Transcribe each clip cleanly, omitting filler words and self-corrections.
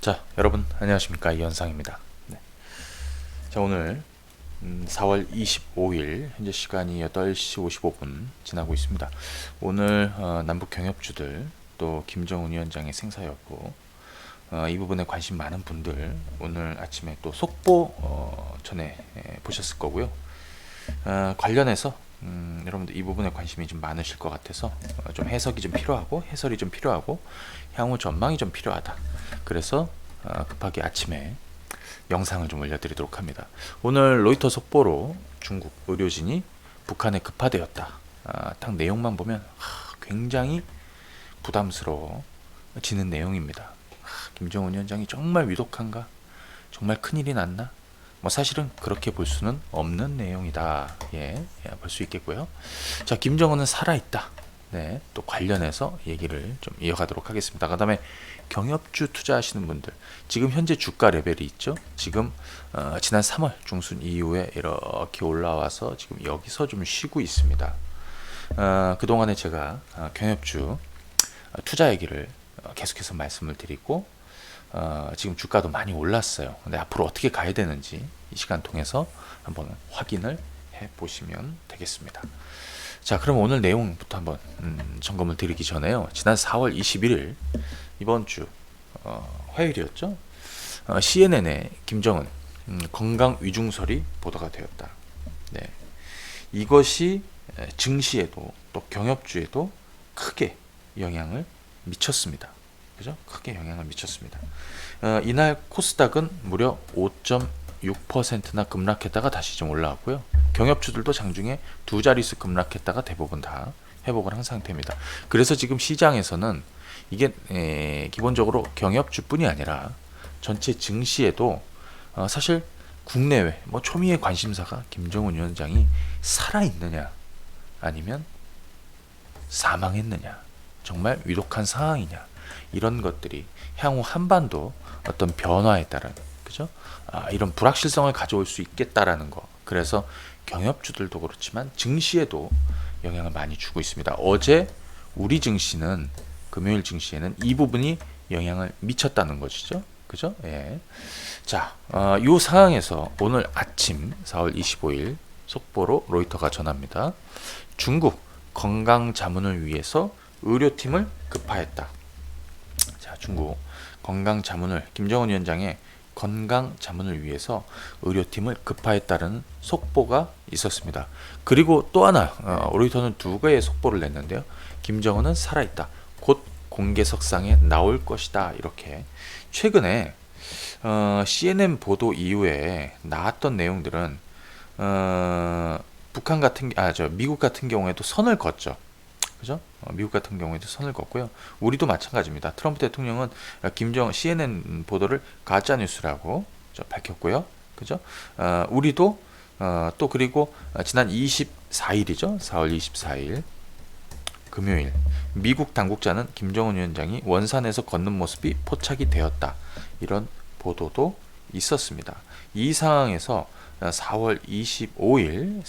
자, 여러분 안녕하십니까, 이현상입니다. 네. 자, 오늘 4월 25일 현재 시간이 8시 55분 지나고 있습니다. 오늘 남북 경협주들 또 김정은 위원장의 생사였고, 이 부분에 관심 많은 분들 오늘 아침에 또 속보 전에 보셨을 거고요. 관련해서 여러분들 이 부분에 관심이 좀 많으실 것 같아서 좀 해석이 좀 필요하고 해설이 좀 필요하고 향후 전망이 좀 필요하다. 그래서 급하게 아침에 영상을 좀 올려드리도록 합니다. 오늘 로이터 속보로 중국 의료진이 북한에 급파되었다. 딱 내용만 보면 굉장히 부담스러워지는 내용입니다. 김정은 위원장이 정말 위독한가? 정말 큰일이 났나? 뭐 사실은 그렇게 볼 수는 없는 내용이다. 볼 수 있겠고요. 자, 김정은은 살아있다. 네, 또 관련해서 얘기를 좀 이어가도록 하겠습니다. 그 다음에 경협주 투자하시는 분들, 지금 현재 주가 레벨이 있죠. 지금 지난 3월 중순 이후에 이렇게 올라와서 지금 여기서 좀 쉬고 있습니다. 그동안에 제가 경협주 투자 얘기를 계속해서 말씀을 드리고, 지금 주가도 많이 올랐어요. 근데 앞으로 어떻게 가야 되는지 이 시간 통해서 한번 확인을 해 보시면 되겠습니다. 자, 그럼 오늘 내용부터 한번 점검을 드리기 전에요. 지난 4월 21일 이번 주 화요일이었죠. CNN에 김정은 건강 위중설이 보도가 되었다. 네, 이것이 증시에도 또 경협주에도 크게 영향을 미쳤습니다. 그죠? 크게 영향을 미쳤습니다. 이날 코스닥은 무려 5.6%나 급락했다가 다시 좀 올라왔고요. 경협주들도 장중에 두 자릿수 급락했다가 대부분 다 회복을 한 상태입니다. 그래서 지금 시장에서는 이게 기본적으로 경협주뿐이 아니라 전체 증시에도 사실 국내외 뭐 초미의 관심사가 김정은 위원장이 살아있느냐 아니면 사망했느냐, 정말 위독한 상황이냐, 이런 것들이 향후 한반도 어떤 변화에 따른, 그죠? 이런 불확실성을 가져올 수 있겠다라는 거. 그래서 경협주들도 그렇지만 증시에도 영향을 많이 주고 있습니다. 어제 우리 증시는, 금요일 증시에는 이 부분이 영향을 미쳤다는 것이죠. 그죠? 예. 자, 이 상황에서 오늘 아침 4월 25일 속보로 로이터가 전합니다. 중국 건강 자문을 위해서 의료팀을 급파했다. 자, 중국 건강 자문을, 김정은 위원장의 건강 자문을 위해서 의료팀을 급파했다는 속보가 있었습니다. 그리고 또 하나, 로이터는 두 개의 속보를 냈는데요. 김정은은 살아있다. 곧 공개석상에 나올 것이다. 이렇게 최근에 CNN 보도 이후에 나왔던 내용들은 북한 같은 미국 같은 경우에도 선을 걷죠. 그죠? 미국 같은 경우에도 선을 걷고요. 우리도 마찬가지입니다. 트럼프 대통령은 CNN 보도를 가짜 뉴스라고 밝혔고요. 그죠? 우리도 또 그리고 지난 24일이죠. 4월 24일 금요일, 미국 당국자는 김정은 위원장이 원산에서 걷는 모습이 포착이 되었다. 이런 보도도 있었습니다. 이 상황에서 4월 25일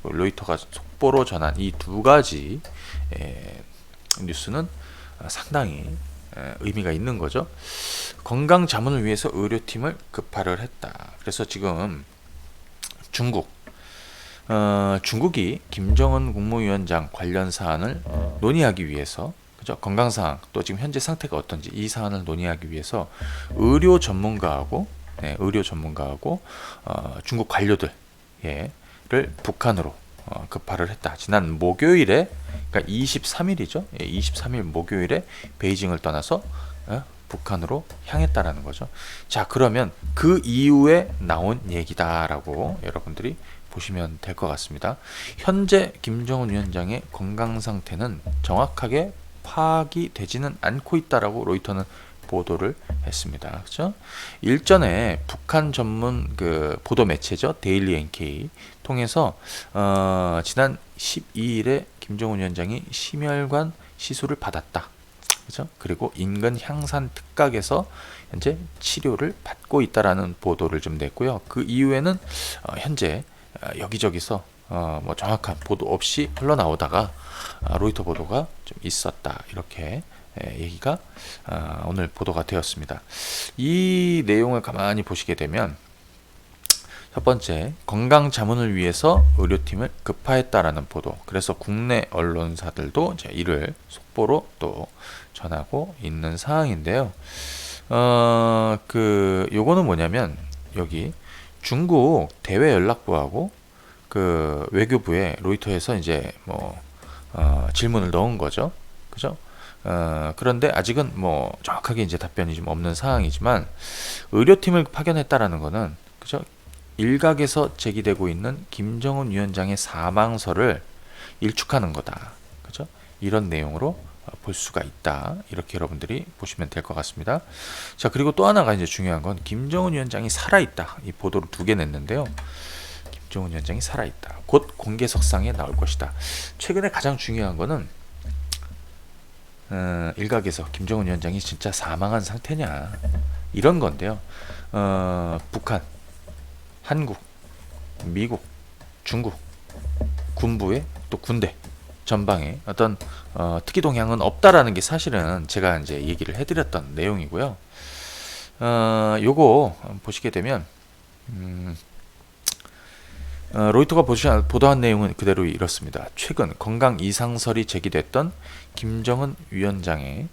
로이터가 속보로 전한 이 두 가지 뉴스는 상당히 의미가 있는 거죠. 건강 자문을 위해서 의료팀을 급파를 했다. 그래서 지금 중국이 김정은 국무위원장 관련 사안을 논의하기 위해서, 그죠? 건강 사항, 또 지금 현재 상태가 어떤지 이 사안을 논의하기 위해서 의료 전문가하고 중국 관료들을 북한으로 급파를 했다. 지난 목요일에, 그러니까 23일이죠. 23일 목요일에 베이징을 떠나서 북한으로 향했다라는 거죠. 자, 그러면 그 이후에 나온 얘기다라고 여러분들이 보시면 될 것 같습니다. 현재 김정은 위원장의 건강 상태는 정확하게 파악이 되지는 않고 있다라고 로이터는 보도를 했습니다. 그렇죠? 일전에 북한 전문 보도 매체죠, 데일리 NK 통해서 지난 12일에 김정은 위원장이 심혈관 시술을 받았다. 그렇죠? 그리고 인근 향산 특각에서 현재 치료를 받고 있다라는 보도를 좀 냈고요. 그 이후에는 현재 여기저기서 뭐 정확한 보도 없이 흘러나오다가 로이터 보도가 좀 있었다. 이렇게 얘기가 오늘 보도가 되었습니다. 이 내용을 가만히 보시게 되면 첫 번째, 건강 자문을 위해서 의료팀을 급파했다라는 보도. 그래서 국내 언론사들도 이제 이를 속보로 또 전하고 있는 상황인데요. 요거는 뭐냐면 여기 중국 대외연락부하고 그 외교부에 로이터에서 이제 질문을 넣은 거죠. 그죠? 그런데 아직은 정확하게 이제 답변이 좀 없는 상황이지만 의료팀을 파견했다라는 거는 그죠? 일각에서 제기되고 있는 김정은 위원장의 사망설을 일축하는 거다. 그죠? 이런 내용으로 볼 수가 있다. 이렇게 여러분들이 보시면 될 것 같습니다. 자, 그리고 또 하나가 이제 중요한 건 김정은 위원장이 살아있다. 이 보도를 2개 냈는데요. 김정은 위원장이 살아있다. 곧 공개석상에 나올 것이다. 최근에 가장 중요한 거는 일각에서 김정은 위원장이 진짜 사망한 상태냐 이런 건데요. 북한, 한국, 미국, 중국 군부의 또 군대 전방에 어떤 특이 동향은 없다라는 게 사실은 제가 이제 얘기를 해드렸던 내용이고요. 요거 보시게 되면 로이터가 보도한 내용은 그대로 이렇습니다. 최근 건강 이상설이 제기됐던 김정은 위원장은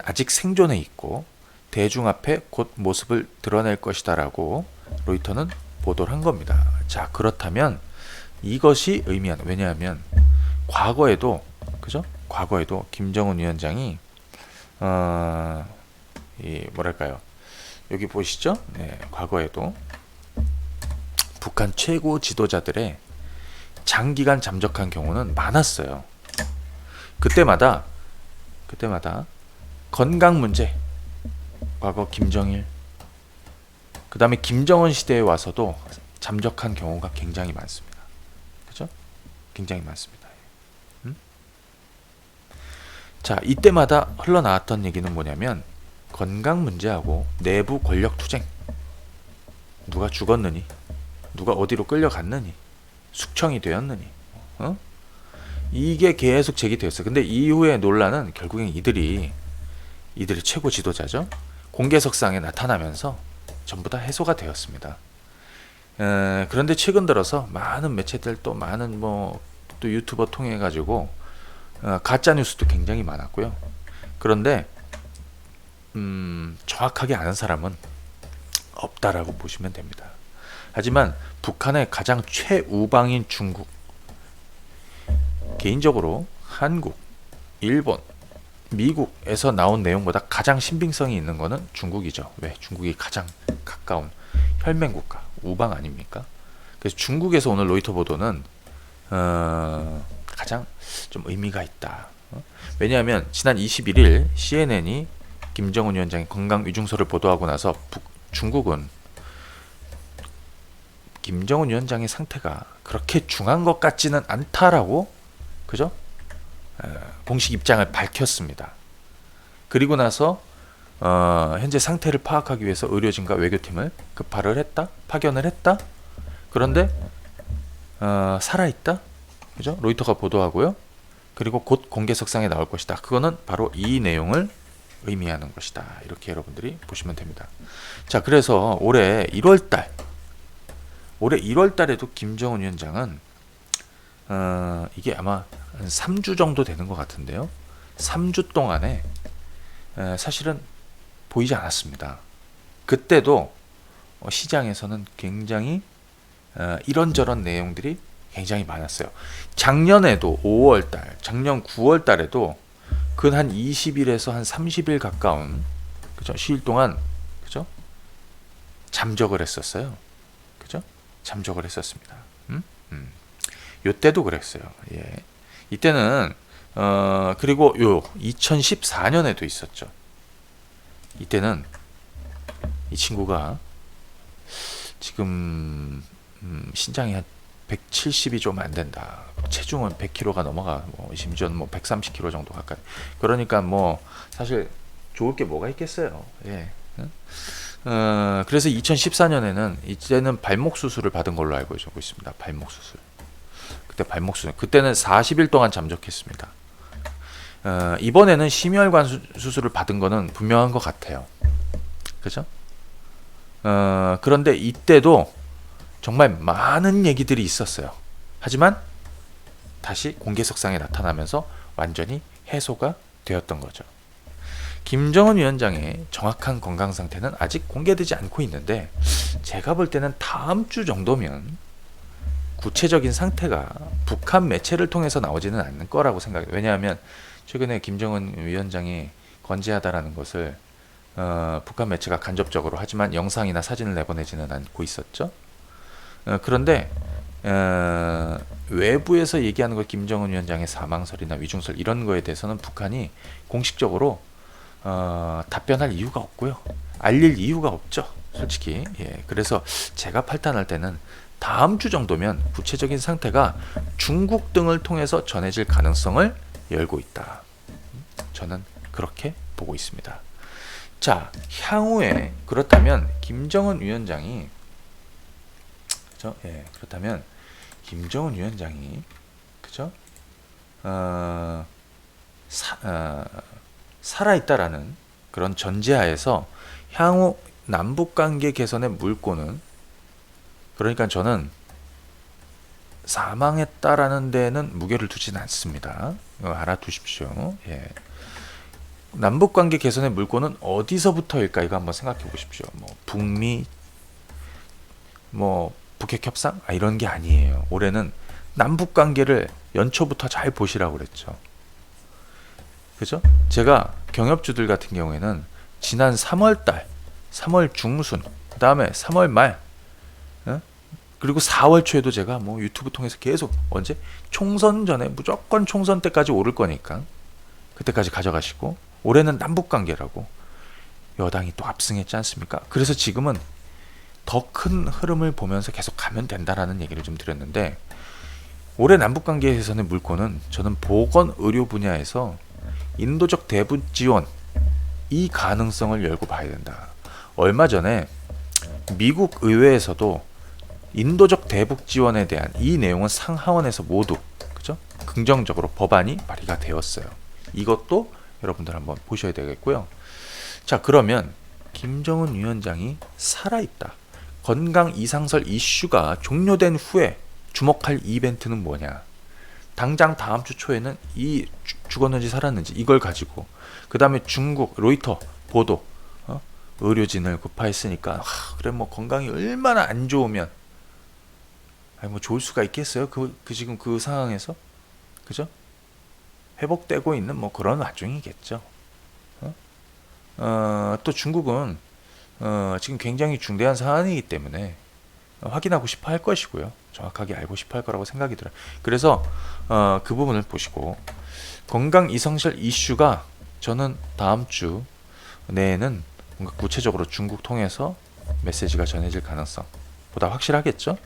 아직 생존해 있고 대중 앞에 곧 모습을 드러낼 것이다라고 로이터는 보도를 한 겁니다. 자, 그렇다면 이것이 의미하는, 왜냐하면 과거에도 그죠? 과거에도 김정은 위원장이 뭐랄까요? 여기 보시죠? 네, 과거에도 북한 최고 지도자들의 장기간 잠적한 경우는 많았어요. 그때마다 건강 문제, 과거 김정일, 그 다음에 김정은 시대에 와서도 잠적한 경우가 굉장히 많습니다. 그죠? 굉장히 많습니다. 자, 이때마다 흘러나왔던 얘기는 뭐냐면 건강 문제하고 내부 권력 투쟁, 누가 죽었느니, 누가 어디로 끌려갔느니, 숙청이 되었느니, 이게 계속 제기되었어요. 근데 이후의 논란은 결국엔 이들이 최고 지도자죠. 공개석상에 나타나면서 전부 다 해소가 되었습니다. 그런데 최근 들어서 많은 매체들 또 많은 또 유튜버 통해 가지고 가짜 뉴스도 굉장히 많았고요. 그런데 정확하게 아는 사람은 없다라고 보시면 됩니다. 하지만 북한의 가장 최우방인 중국, 개인적으로 한국, 일본, 미국에서 나온 내용보다 가장 신빙성이 있는 거는 중국이죠. 왜? 중국이 가장 가까운 혈맹국가, 우방 아닙니까? 그래서 중국에서 오늘 로이터 보도는 가장 좀 의미가 있다. 왜냐하면 지난 21일 CNN이 김정은 위원장의 건강 위중설을 보도하고 나서 중국은 김정은 위원장의 상태가 그렇게 중한 것 같지는 않다라고, 그죠? 공식 입장을 밝혔습니다. 그리고 나서 현재 상태를 파악하기 위해서 의료진과 외교팀을 파견을 했다. 그런데 살아있다. 그죠? 로이터가 보도하고요. 그리고 곧 공개석상에 나올 것이다. 그거는 바로 이 내용을 의미하는 것이다. 이렇게 여러분들이 보시면 됩니다. 자, 그래서 올해 1월 달에도 김정은 위원장은 이게 아마 한 3주 정도 되는 것 같은데요. 3주 동안에 사실은 보이지 않았습니다. 그때도 시장에서는 굉장히 이런저런 내용들이 굉장히 많았어요. 작년에도 5월달, 작년 9월달에도 근 한 20일에서 한 30일 가까운 그죠? 시일 동안 그죠? 잠적을 했었어요. 그죠? 잠적을 했었습니다. 요때도 그랬어요. 예. 이때는 그리고 2014년에도 있었죠. 이때는 이 친구가 지금 신장이 한 170이 좀 안 된다. 체중은 100kg가 넘어가. 심지어는 130kg 정도 가까이. 그러니까 사실 좋을 게 뭐가 있겠어요. 예. 그래서 2014년에는 이제는 발목 수술을 받은 걸로 알고 있습니다. 발목 수술. 그때는 40일 동안 잠적했습니다. 이번에는 심혈관 수술을 받은 거는 분명한 것 같아요. 그죠? 그런데 이때도 정말 많은 얘기들이 있었어요. 하지만 다시 공개석상에 나타나면서 완전히 해소가 되었던 거죠. 김정은 위원장의 정확한 건강 상태는 아직 공개되지 않고 있는데 제가 볼 때는 다음 주 정도면 구체적인 상태가 북한 매체를 통해서 나오지는 않을 거라고 생각해요. 왜냐하면 최근에 김정은 위원장이 건재하다라는 것을 북한 매체가 간접적으로 하지만 영상이나 사진을 내보내지는 않고 있었죠. 그런데 외부에서 얘기하는 것 김정은 위원장의 사망설이나 위중설 이런 거에 대해서는 북한이 공식적으로 답변할 이유가 없고요. 알릴 이유가 없죠. 솔직히. 예, 그래서 제가 판단할 때는 다음 주 정도면 구체적인 상태가 중국 등을 통해서 전해질 가능성을 열고 있다. 저는 그렇게 보고 있습니다. 자, 향후에 그렇다면 김정은 위원장이 그죠? 예, 그렇다면 김정은 위원장이 그죠? 살아있다라는 그런 전제하에서 향후 남북관계 개선의 물꼬는 그러니까 저는 사망했다라는 데는 무게를 두지는 않습니다. 이거 알아두십시오. 예. 남북관계 개선의 물꼬는 어디서부터일까 이거 한번 생각해 보십시오. 뭐 북미 뭐 북핵 협상 이런 게 아니에요. 올해는 남북관계를 연초부터 잘 보시라고 그랬죠. 그죠? 제가 경협주들 같은 경우에는 지난 3월달, 3월 중순, 그 다음에 3월 말, 그리고 4월 초에도 제가 뭐 유튜브 통해서 계속 언제 총선 전에 무조건 총선 때까지 오를 거니까 그때까지 가져가시고 올해는 남북관계라고 여당이 또 압승했지 않습니까? 그래서 지금은 더 큰 흐름을 보면서 계속 가면 된다라는 얘기를 좀 드렸는데 올해 남북관계에서는 물꼬는 저는 보건의료 분야에서 인도적 대북 지원 이 가능성을 열고 봐야 된다. 얼마 전에 미국 의회에서도 인도적 대북 지원에 대한 이 내용은 상하원에서 모두 그죠? 긍정적으로 법안이 발의가 되었어요. 이것도 여러분들 한번 보셔야 되겠고요. 자, 그러면 김정은 위원장이 살아있다. 건강 이상설 이슈가 종료된 후에 주목할 이벤트는 뭐냐? 당장 다음 주 초에는 이 죽었는지 살았는지 이걸 가지고 그 다음에 중국 로이터 보도 의료진을 구파했으니까 그래 뭐 건강이 얼마나 안 좋으면 뭐 좋을 수가 있겠어요? 그 지금 그 상황에서 그죠? 회복되고 있는 뭐 그런 와중이겠죠. 또 중국은 지금 굉장히 중대한 사안이기 때문에 확인하고 싶어 할 것이고요. 정확하게 알고 싶어 할 거라고 생각이 들어요. 그래서 그 부분을 보시고 건강 이상설 이슈가 저는 다음 주 내에는 뭔가 구체적으로 중국 통해서 메시지가 전해질 가능성 보다 확실하겠죠.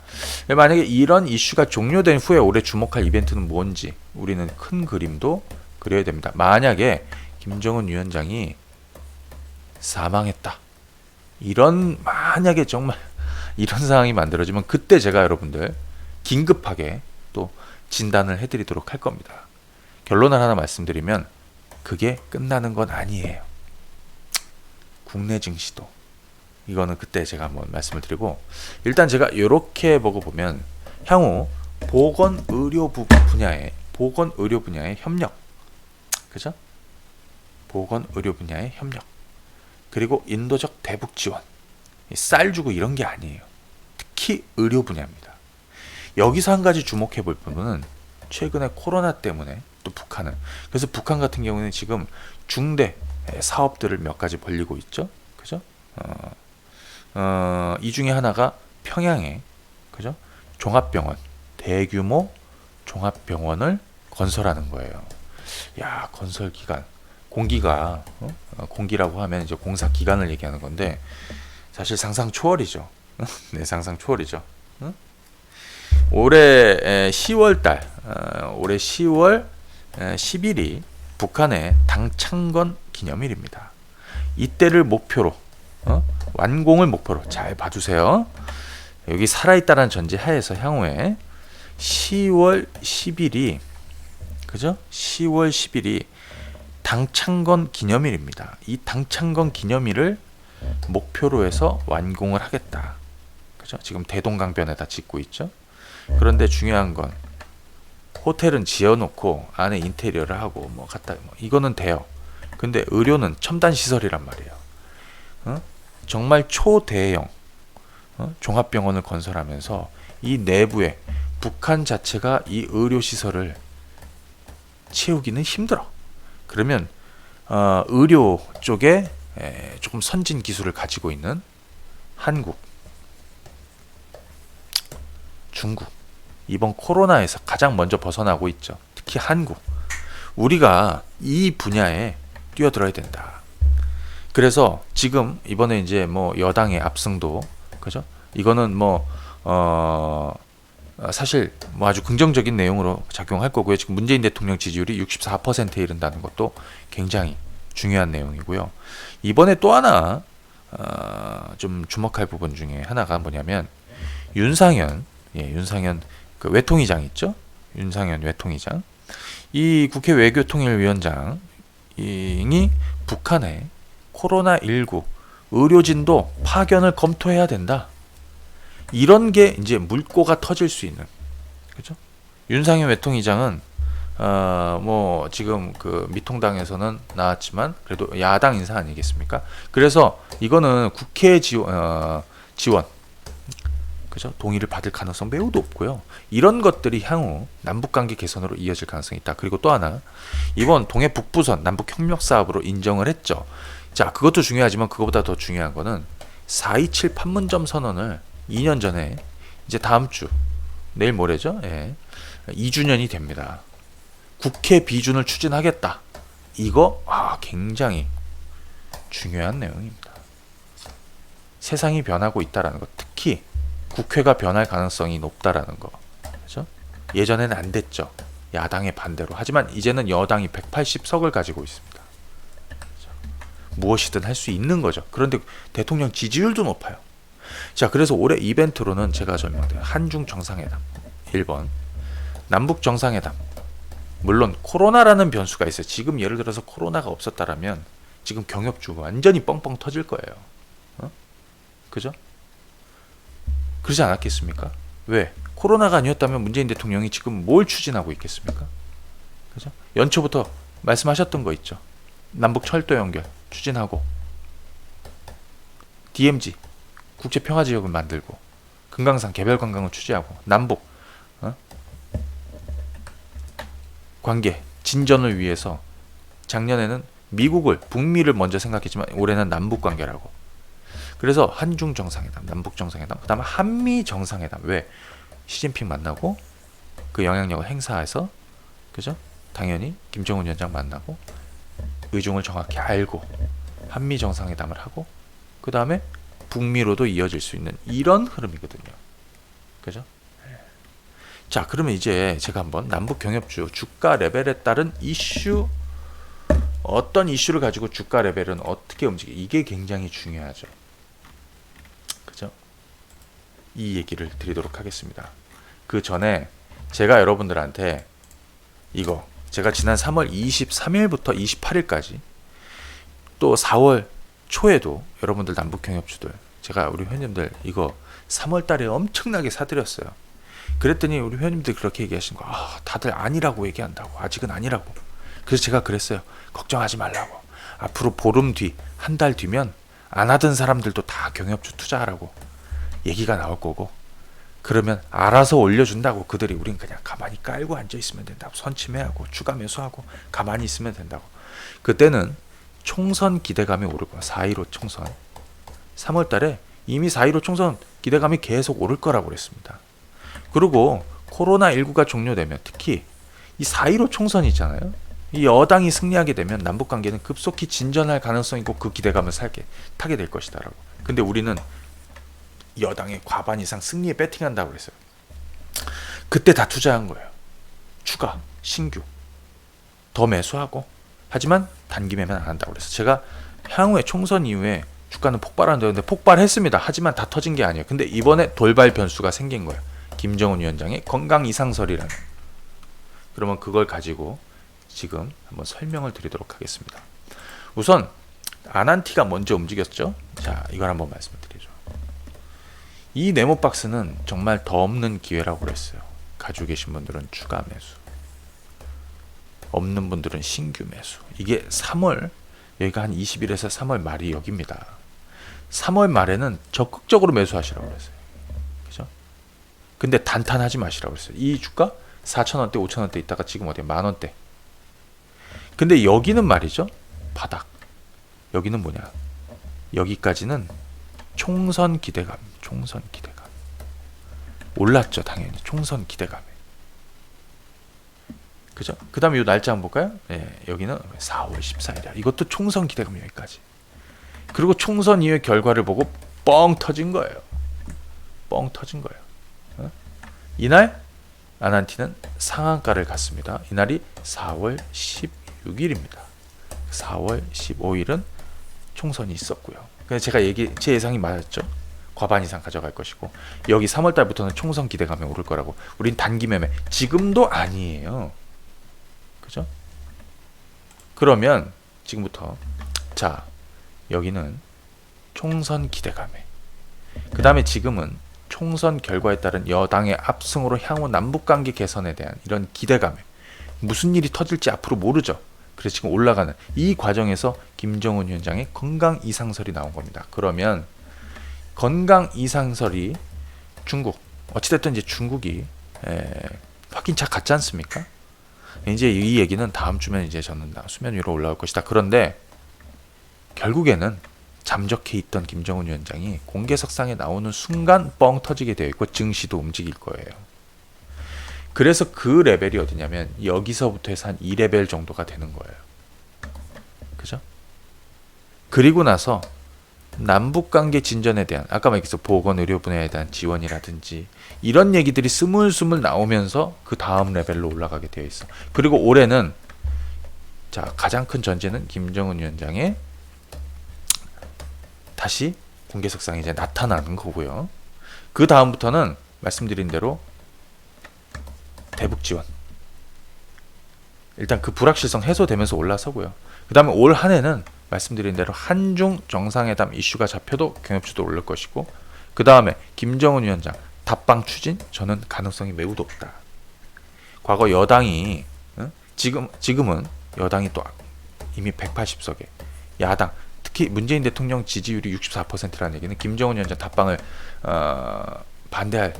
만약에 이런 이슈가 종료된 후에 올해 주목할 이벤트는 뭔지 우리는 큰 그림도 그려야 됩니다. 만약에 김정은 위원장이 사망했다. 만약에 정말 이런 상황이 만들어지면 그때 제가 여러분들 긴급하게 또 진단을 해드리도록 할 겁니다. 결론을 하나 말씀드리면 그게 끝나는 건 아니에요. 국내 증시도 이거는 그때 제가 한번 말씀을 드리고 일단 제가 이렇게 보고 보면 향후 보건의료 분야의 협력 그죠? 보건의료 분야의 협력 그리고 인도적 대북 지원 쌀 주고 이런 게 아니에요. 특히 의료 분야입니다. 여기서 한 가지 주목해 볼 부분은 최근에 코로나 때문에 또 북한은 그래서 북한 같은 경우는 지금 중대 사업들을 몇 가지 벌리고 있죠. 그죠? 이 중에 하나가 평양에 그죠? 종합병원 대규모 종합병원을 건설하는 거예요. 야, 건설 기간 공기가 공기라고 하면 이제 공사 기간을 얘기하는 건데 사실 상상 초월이죠. 네, 상상 초월이죠. 올해 10월 올해 10월 10일이 북한의 당 창건 기념일입니다. 이때를 목표로 완공을 목표로 잘 봐주세요. 여기 살아있다는 전제 하에서 향후에 10월 10일이 그죠? 10월 10일이 당창건 기념일입니다. 이 당창건 기념일을 목표로 해서 완공을 하겠다. 그죠? 지금 대동강변에다 짓고 있죠. 그런데 중요한 건 호텔은 지어놓고 안에 인테리어를 하고 뭐 갖다 이거는 돼요. 근데 의료는 첨단 시설이란 말이에요. 정말 초대형 종합병원을 건설하면서 이 내부에 북한 자체가 이 의료 시설을 채우기는 힘들어. 그러면 의료 쪽에 조금 선진 기술을 가지고 있는 한국, 중국, 이번 코로나에서 가장 먼저 벗어나고 있죠. 특히 한국. 우리가 이 분야에 뛰어들어야 된다. 그래서 지금 이번에 이제 뭐 여당의 압승도, 그죠? 이거는 사실 뭐 아주 긍정적인 내용으로 작용할 거고요. 지금 문재인 대통령 지지율이 64%에 이른다는 것도 굉장히 중요한 내용이고요. 이번에 또 하나 좀 주목할 부분 중에 하나가 뭐냐면 윤상현 그 외통위장 있죠? 윤상현 외통위장. 이 국회 외교통일위원장이 북한의 코로나19 의료진도 파견을 검토해야 된다. 이런 게 이제 물꼬가 터질 수 있는, 그죠? 윤상현 외통위장은 뭐 지금 그 미통당에서는 나왔지만 그래도 야당 인사 아니겠습니까? 그래서 이거는 국회 지원, 그죠? 동의를 받을 가능성 매우 높고요. 이런 것들이 향후 남북관계 개선으로 이어질 가능성이 있다. 그리고 또 하나, 이번 동해 북부선 남북 협력 사업으로 인정을 했죠. 자, 그것도 중요하지만 그것보다 더 중요한 거는 4.27 판문점 선언을 2년 전에 이제 다음 주 내일 모레죠. 2주년이 됩니다. 국회 비준을 추진하겠다. 이거 굉장히 중요한 내용입니다. 세상이 변하고 있다라는 것, 특히 국회가 변할 가능성이 높다라는 거, 그렇죠? 예전에는 안 됐죠. 야당의 반대로. 하지만 이제는 여당이 180석을 가지고 있습니다. 그렇죠? 무엇이든 할 수 있는 거죠. 그런데 대통령 지지율도 높아요. 자, 그래서 올해 이벤트로는 제가 설명드린 한중 정상회담 1번, 남북 정상회담. 물론 코로나라는 변수가 있어요. 지금 예를 들어서 코로나가 없었다라면 지금 경협주 완전히 뻥뻥 터질 거예요. 그죠? 그러지 않았겠습니까? 왜? 코로나가 아니었다면 문재인 대통령이 지금 뭘 추진하고 있겠습니까? 그죠? 연초부터 말씀하셨던 거 있죠. 남북 철도 연결 추진하고, DMZ 국제평화지역을 만들고, 금강산 개별 관광을 추진하고, 남북 관계 진전을 위해서 작년에는 미국을, 북미를 먼저 생각했지만 올해는 남북 관계라고. 그래서 한중 정상회담, 남북 정상회담, 그다음에 한미 정상회담. 왜? 시진핑 만나고 그 영향력을 행사해서, 그죠? 당연히 김정은 위원장 만나고 의중을 정확히 알고 한미 정상회담을 하고, 그 다음에 북미로도 이어질 수 있는 이런 흐름이거든요. 그죠? 자, 그러면 이제 제가 한번 남북 경협주 주가 레벨에 따른 이슈, 어떤 이슈를 가지고 주가 레벨은 어떻게 움직여, 이게 굉장히 중요하죠. 그죠? 이 얘기를 드리도록 하겠습니다. 그 전에 제가 여러분들한테 이거, 제가 지난 3월 23일부터 28일까지 또 4월 초에도 여러분들 남북 경협주들 제가 우리 회원님들 이거 3월 달에 엄청나게 사드렸어요. 그랬더니 우리 회원님들 그렇게 얘기하신 거, 다들 아니라고 얘기한다고, 아직은 아니라고. 그래서 제가 그랬어요. 걱정하지 말라고. 앞으로 보름 뒤, 한 달 뒤면 안 하던 사람들도 다 경협주 투자하라고 얘기가 나올 거고, 그러면 알아서 올려준다고. 그들이, 우린 그냥 가만히 깔고 앉아있으면 된다고, 선침해하고 추가 매수하고 가만히 있으면 된다고. 그때는 총선 기대감이 오를 거야. 4.15 총선 3월 달에 이미 4.15 총선 기대감이 계속 오를 거라고 그랬습니다. 그리고 코로나19가 종료되면, 특히 이 4.15 총선 있잖아요. 이 여당이 승리하게 되면 남북관계는 급속히 진전할 가능성이 있고 그 기대감을 타게 될 것이다라고. 근데 우리는 여당의 과반 이상 승리에 배팅한다고 그랬어요. 그때 다 투자한 거예요. 추가, 신규, 더 매수하고. 하지만 단기 매매는 안 한다고 그랬어요. 제가 향후에 총선 이후에 주가는 폭발한다는데 폭발했습니다. 하지만 다 터진 게 아니에요. 근데 이번에 돌발 변수가 생긴 거예요. 김정은 위원장의 건강 이상설이라는. 그러면 그걸 가지고 지금 한번 설명을 드리도록 하겠습니다. 우선 아난티가 먼저 움직였죠. 자, 이걸 한번 말씀을 드리죠. 이 네모박스는 정말 더 없는 기회라고 그랬어요. 가지고 계신 분들은 추가 매수, 없는 분들은 신규 매수. 이게 3월, 여기가 한 20일에서 3월 말이 여기입니다. 3월 말에는 적극적으로 매수하시라고 그랬어요. 그죠? 근데 단탄하지 마시라고 그랬어요. 이 주가 4,000원대, 5,000원대 있다가 지금 어디야? 만원대. 근데 여기는 말이죠. 바닥. 여기는 뭐냐? 여기까지는 총선 기대감. 총선 기대감. 올랐죠, 당연히. 총선 기대감에. 그죠? 그 다음에 이 날짜 한번 볼까요? 예, 여기는 4월 14일이야. 이것도 총선 기대감 여기까지. 그리고 총선 이후의 결과를 보고 뻥 터진 거예요. 뻥 터진 거예요. 어? 이날 아난티는 상한가를 갔습니다. 이날이 4월 16일입니다. 4월 15일은 총선이 있었고요. 그래서 제가 제 예상이 맞았죠. 과반 이상 가져갈 것이고, 여기 3월 달부터는 총선 기대감에 오를 거라고. 우린 단기 매매. 지금도 아니에요. 그죠? 그러면 지금부터 자, 여기는 총선 기대감에, 그 다음에 지금은 총선 결과에 따른 여당의 압승으로 향후 남북관계 개선에 대한 이런 기대감에, 무슨 일이 터질지 앞으로 모르죠. 그래서 지금 올라가는 이 과정에서 김정은 위원장의 건강 이상설이 나온 겁니다. 그러면 건강 이상설이 중국, 어찌됐든 이제 중국이 확인차 갔지 않습니까? 이제 이 얘기는 다음 주면 이제 저는 수면 위로 올라올 것이다. 그런데 결국에는 잠적해 있던 김정은 위원장이 공개석상에 나오는 순간 뻥 터지게 되어 있고 증시도 움직일 거예요. 그래서 그 레벨이 어디냐면 여기서부터 해서 한 2레벨 정도가 되는 거예요. 그죠? 그리고 나서 남북관계 진전에 대한, 아까 말했죠, 보건 의료 분야에 대한 지원이라든지 이런 얘기들이 스물스물 나오면서 그 다음 레벨로 올라가게 되어 있어. 그리고 올해는 자, 가장 큰 전제는 김정은 위원장의 다시 공개석상에 이제 나타나는 거고요. 그 다음부터는 말씀드린 대로 대북 지원. 일단 그 불확실성 해소되면서 올라서고요. 그 다음에 올 한 해는 말씀드린 대로 한중 정상회담 이슈가 잡혀도 경협주도 오를 것이고, 그 다음에 김정은 위원장 답방 추진, 저는 가능성이 매우 높다. 과거 여당이 지금은 여당이 또 이미 180석에, 야당 특히 문재인 대통령 지지율이 64%라는 얘기는 김정은 위원장 답방을 반대할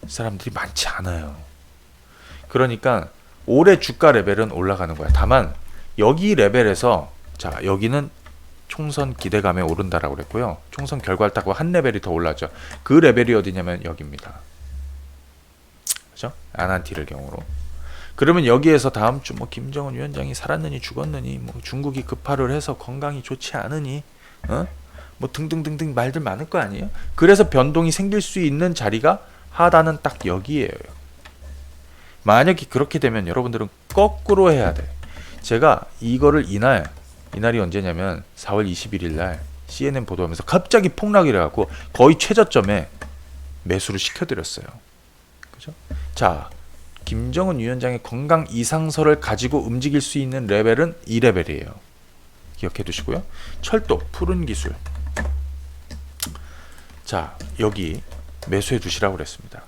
사람들이 많지 않아요. 그러니까 올해 주가 레벨은 올라가는 거야. 다만 여기 레벨에서, 자, 여기는 총선 기대감에 오른다라고 그랬고요. 총선 결과를 따고 한 레벨이 더 올라죠. 그 레벨이 어디냐면 여기입니다. 그죠? 아난티를 경우로. 그러면 여기에서 다음 주 뭐 김정은 위원장이 살았느니 죽었느니, 뭐 중국이 급파를 해서 건강이 좋지 않으니, 뭐 등등등등 말들 많을 거 아니에요? 그래서 변동이 생길 수 있는 자리가 하단은 딱 여기에요. 만약에 그렇게 되면 여러분들은 거꾸로 해야 돼. 제가 이거를 이날이 언제냐면 4월 21일 날 CNN 보도하면서 갑자기 폭락이 돼갖고 거의 최저점에 매수를 시켜드렸어요. 그죠? 자, 김정은 위원장의 건강 이상설을 가지고 움직일 수 있는 레벨은 2레벨이에요. 기억해 두시고요. 철도, 푸른 기술. 자, 여기 매수해 두시라고 그랬습니다.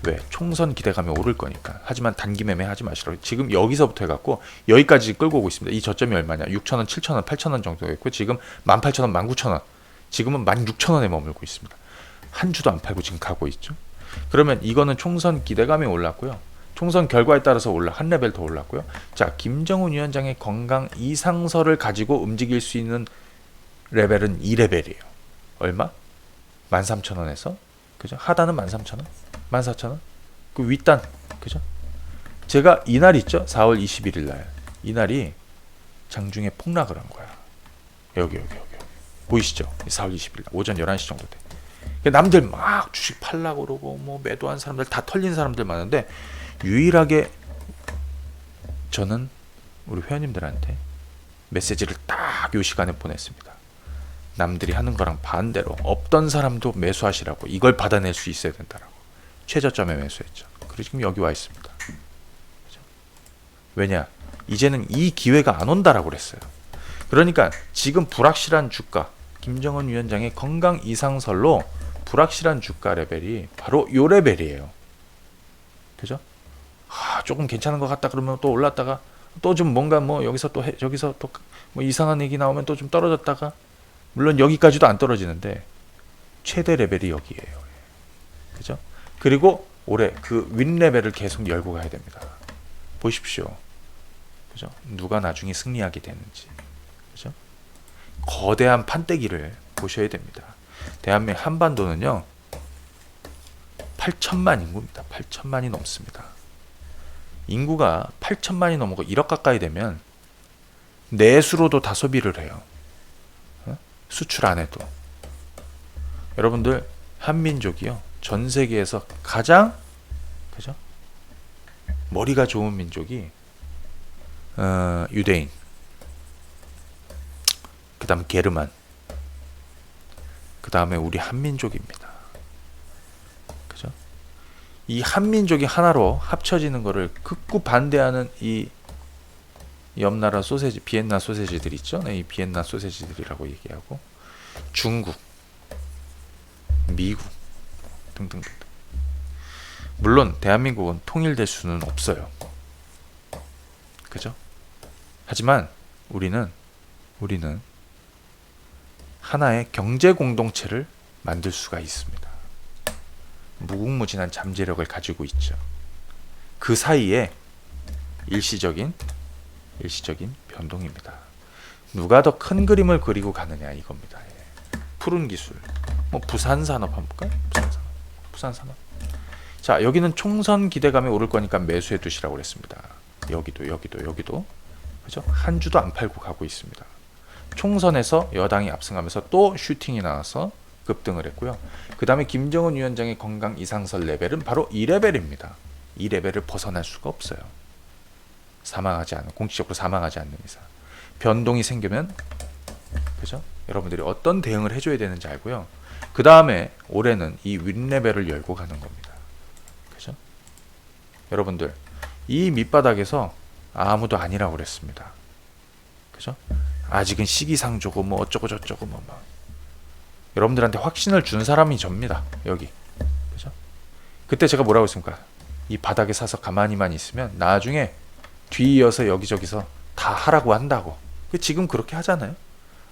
왜? 총선 기대감에 오를 거니까. 하지만 단기 매매 하지 마시라고. 지금 여기서부터 해갖고 여기까지 끌고 오고 있습니다. 이 저점이 얼마냐? 6,000원, 7,000원, 8,000원 정도였고 지금 18,000원, 19,000원. 지금은 16,000원에 머물고 있습니다. 한 주도 안 팔고 지금 가고 있죠. 그러면 이거는 총선 기대감에 올랐고요. 총선 결과에 따라서 한 레벨 더 올랐고요. 자, 김정은 위원장의 건강 이상설을 가지고 움직일 수 있는 레벨은 2레벨이에요. 얼마? 13,000원에서, 그죠? 하단은 13,000원, 14,000원. 그 윗단, 그죠? 제가 이날 있죠? 4월 21일 날. 이날이 장중에 폭락을 한 거야. 여기. 보이시죠? 4월 20일 날 오전 11시 정도 돼. 남들 막 주식 팔라고 그러고 뭐 매도한 사람들 다 털린 사람들 많은데, 유일하게 저는 우리 회원님들한테 메시지를 딱 요 시간에 보냈습니다. 남들이 하는 거랑 반대로 없던 사람도 매수하시라고, 이걸 받아낼 수 있어야 된다라고. 최저점에 매수했죠. 그리고 지금 여기 와 있습니다. 그죠? 왜냐? 이제는 이 기회가 안 온다라고 그랬어요. 그러니까 지금 불확실한 주가, 김정은 위원장의 건강 이상설로 불확실한 주가 레벨이 바로 요 레벨이에요. 그죠? 조금 괜찮은 것 같다 그러면 또 올랐다가 또 좀 뭔가 뭐 여기서 또 저기서 또 뭐 이상한 얘기 나오면 또 좀 떨어졌다가, 물론 여기까지도 안 떨어지는데 최대 레벨이 여기예요. 그죠? 그리고 올해 그 윗 레벨을 계속 열고 가야 됩니다. 보십시오. 그죠? 누가 나중에 승리하게 되는지. 그죠? 거대한 판때기를 보셔야 됩니다. 대한민국 한반도는요, 8천만 인구입니다. 8천만이 넘습니다. 인구가 8천만이 넘고 1억 가까이 되면 내수로도 다 소비를 해요. 수출 안 해도. 여러분들, 한민족이요, 전 세계에서 가장, 그죠? 머리가 좋은 민족이 유대인, 그 다음 게르만, 그 다음에 우리 한민족입니다. 그죠? 이 한민족이 하나로 합쳐지는 거를 극구 반대하는 이 옆나라 소세지, 비엔나 소세지들 있죠? 네, 이 비엔나 소세지들이라고 얘기하고, 중국, 미국 등등등. 물론 대한민국은 통일될 수는 없어요. 그죠? 하지만 우리는 하나의 경제 공동체를 만들 수가 있습니다. 무궁무진한 잠재력을 가지고 있죠. 그 사이에 일시적인 변동입니다. 누가 더 큰 그림을 그리고 가느냐 이겁니다. 푸른 기술, 뭐 부산산업 한번 볼까요? 부산산업. 자, 여기는 총선 기대감이 오를 거니까 매수해 두시라고 그랬습니다. 여기도. 그죠? 한 주도 안 팔고 가고 있습니다. 총선에서 여당이 압승하면서 또 슈팅이 나와서 급등을 했고요. 그 다음에 김정은 위원장의 건강 이상설 레벨은 바로 이 레벨입니다. 이 레벨을 벗어날 수가 없어요. 공식적으로 사망하지 않는 이상. 변동이 생기면, 그죠? 여러분들이 어떤 대응을 해줘야 되는지 알고요. 그 다음에 올해는 이 윗레벨을 열고 가는 겁니다. 그죠? 여러분들, 이 밑바닥에서 아무도 아니라고 그랬습니다. 그죠? 아직은 시기상조고 뭐 어쩌고 저쩌고 뭐. 여러분들한테 확신을 준 사람이 접니다. 여기. 그죠? 그때 제가 뭐라고 했습니까? 이 바닥에 사서 가만히만 있으면 나중에 뒤이어서 여기저기서 다 하라고 한다고. 지금 그렇게 하잖아요.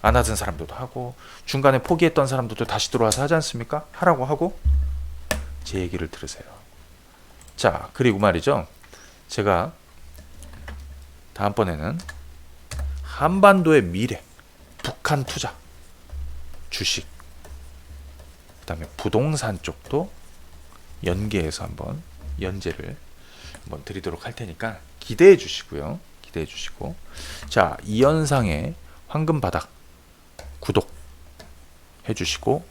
안 하던 사람들도 하고, 중간에 포기했던 사람들도 다시 들어와서 하지 않습니까? 하라고 하고. 제 얘기를 들으세요. 자, 그리고 말이죠, 제가 다음번에는 한반도의 미래, 북한 투자, 주식, 그 다음에 부동산 쪽도 연계해서 한번 연재를 한번 드리도록 할 테니까 기대해 주시고요. 기대해 주시고, 자, 이현상의 황금바닥 구독 해주시고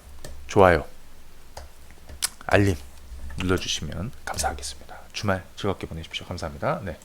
좋아요, 알림 눌러주시면 감사하겠습니다. 주말 즐겁게 보내십시오. 감사합니다. 네.